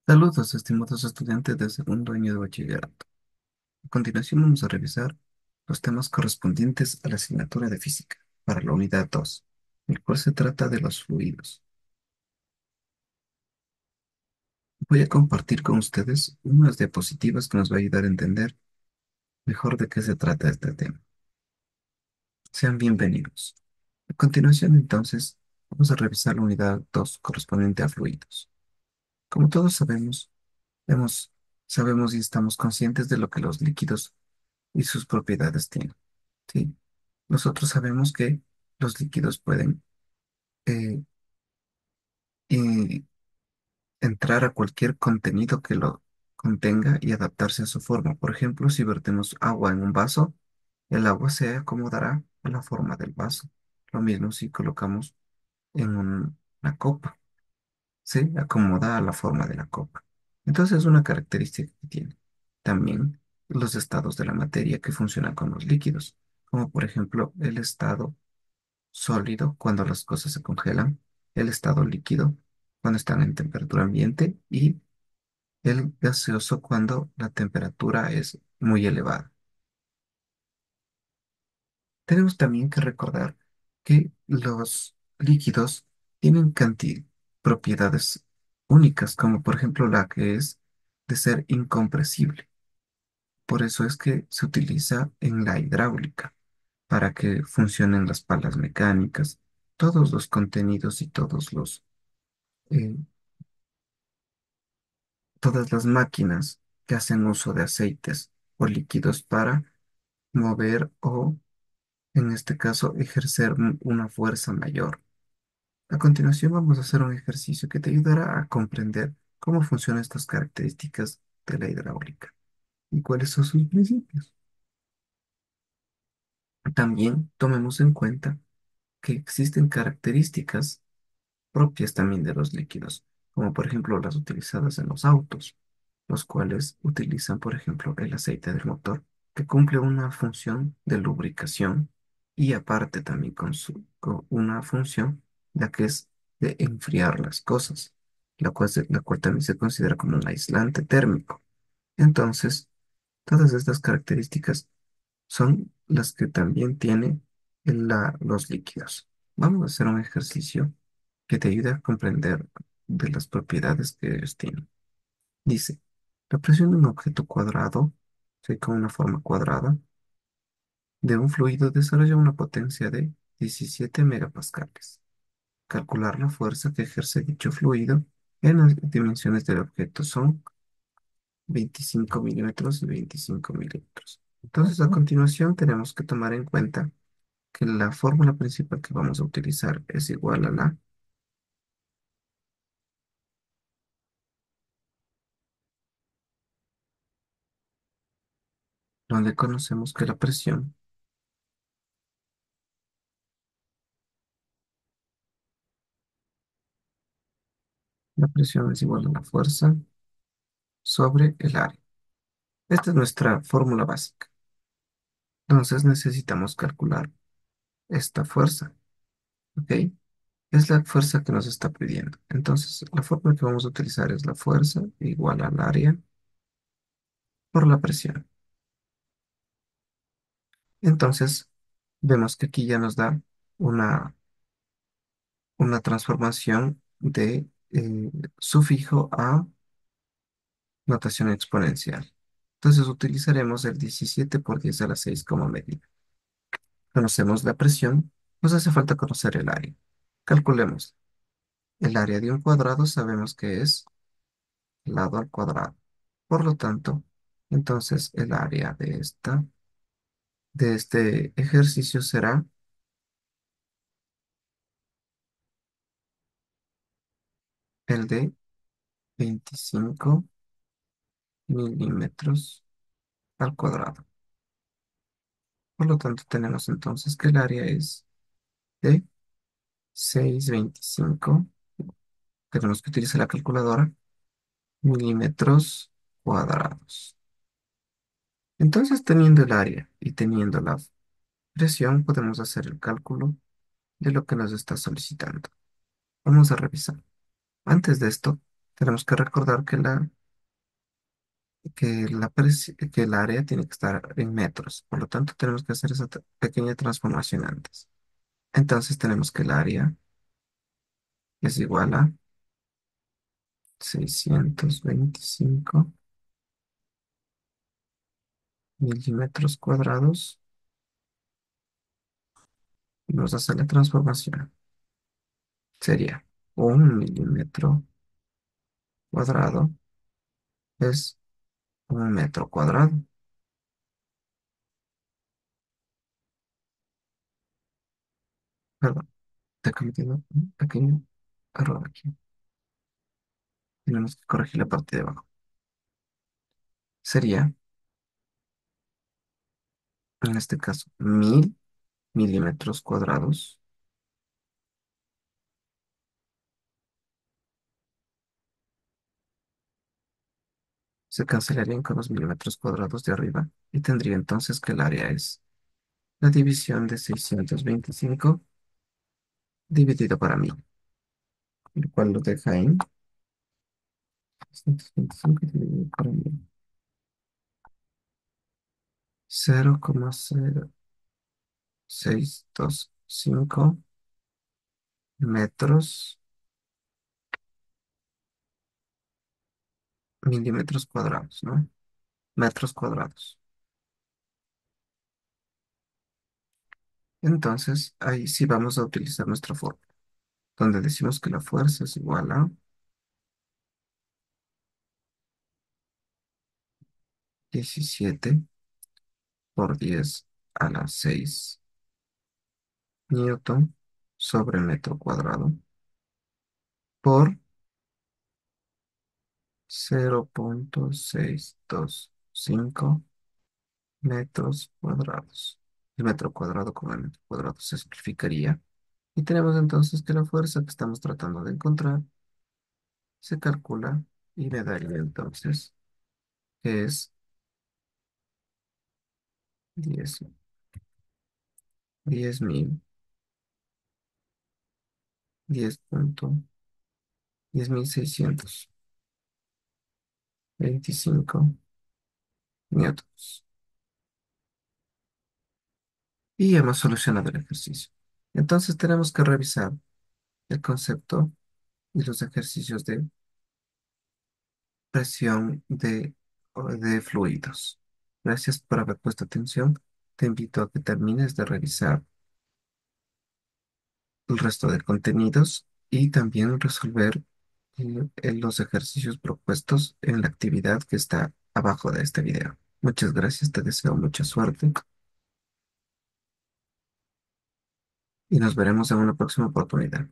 Saludos, estimados estudiantes de segundo año de bachillerato. A continuación vamos a revisar los temas correspondientes a la asignatura de física para la unidad 2, el cual se trata de los fluidos. Voy a compartir con ustedes unas diapositivas que nos va a ayudar a entender mejor de qué se trata este tema. Sean bienvenidos. A continuación, entonces, vamos a revisar la unidad 2 correspondiente a fluidos. Como todos hemos, sabemos y estamos conscientes de lo que los líquidos y sus propiedades tienen. ¿Sí? Nosotros sabemos que los líquidos pueden eh, y entrar a cualquier contenido que lo contenga y adaptarse a su forma. Por ejemplo, si vertemos agua en un vaso, el agua se acomodará a la forma del vaso. Lo mismo si colocamos en una copa, se acomoda a la forma de la copa. Entonces es una característica que tiene. También los estados de la materia que funcionan con los líquidos, como por ejemplo el estado sólido cuando las cosas se congelan, el estado líquido cuando están en temperatura ambiente y el gaseoso cuando la temperatura es muy elevada. Tenemos también que recordar que los líquidos tienen propiedades únicas, como por ejemplo la que es de ser incompresible. Por eso es que se utiliza en la hidráulica, para que funcionen las palas mecánicas, todos los contenidos y eh, todas las máquinas que hacen uso de aceites o líquidos para mover o, en este caso, ejercer una fuerza mayor. A continuación vamos a hacer un ejercicio que te ayudará a comprender cómo funcionan estas características de la hidráulica y cuáles son sus principios. También tomemos en cuenta que existen características propias también de los líquidos, como por ejemplo las utilizadas en los autos, los cuales utilizan, por ejemplo, el aceite del motor, que cumple una función de lubricación y aparte también con una función, la que es de enfriar las cosas, la cual también se considera como un aislante térmico. Entonces, todas estas características son las que también tienen los líquidos. Vamos a hacer un ejercicio que te ayude a comprender de las propiedades que ellos tienen. Dice, la presión de un objeto cuadrado, sí, con una forma cuadrada, de un fluido desarrolla una potencia de 17 megapascales. Calcular la fuerza que ejerce dicho fluido en las dimensiones del objeto son 25 milímetros y 25 milímetros. Entonces, a continuación, tenemos que tomar en cuenta que la fórmula principal que vamos a utilizar es igual a donde conocemos que la presión es igual a la fuerza sobre el área. Esta es nuestra fórmula básica. Entonces necesitamos calcular esta fuerza, ¿ok? Es la fuerza que nos está pidiendo. Entonces, la fórmula que vamos a utilizar es la fuerza igual al área por la presión. Entonces, vemos que aquí ya nos da una, una transformación de sufijo a notación exponencial. Entonces, utilizaremos el 17 por 10 a la 6 como medida. Conocemos la presión, nos hace falta conocer el área. Calculemos. El área de un cuadrado sabemos que es lado al cuadrado. Por lo tanto, entonces el área de este ejercicio será el de 25 milímetros al cuadrado. Por lo tanto, tenemos entonces que el área es de 625. Tenemos que utilizar la calculadora, milímetros cuadrados. Entonces, teniendo el área y teniendo la presión, podemos hacer el cálculo de lo que nos está solicitando. Vamos a revisar. Antes de esto, tenemos que recordar que el área tiene que estar en metros. Por lo tanto, tenemos que hacer esa pequeña transformación antes. Entonces tenemos que el área es igual a 625 milímetros cuadrados. Y vamos a hacer la transformación. Sería 1 milímetro cuadrado es 1 metro cuadrado. Perdón, te he cometido un pequeño error aquí. Tenemos que corregir la parte de abajo. Sería, en este caso, 1000 milímetros cuadrados. Se cancelarían con los milímetros cuadrados de arriba y tendría entonces que el área es la división de 625 dividido para 1000, lo cual lo deja en 625 dividido por 1000. 0,0625 metros, milímetros cuadrados, ¿no? Metros cuadrados. Entonces, ahí sí vamos a utilizar nuestra fórmula, donde decimos que la fuerza es igual a 17 por 10 a la 6 newton sobre metro cuadrado por 0,625 metros cuadrados. El metro cuadrado con el metro cuadrado se simplificaría. Y tenemos entonces que la fuerza que estamos tratando de encontrar se calcula y me daría entonces que es 10 10.000, 10.625 newtons. Y hemos solucionado el ejercicio. Entonces tenemos que revisar el concepto y los ejercicios de presión de fluidos. Gracias por haber puesto atención. Te invito a que termines de revisar el resto de contenidos y también resolver los ejercicios propuestos en la actividad que está abajo de este video. Muchas gracias, te deseo mucha suerte y nos veremos en una próxima oportunidad.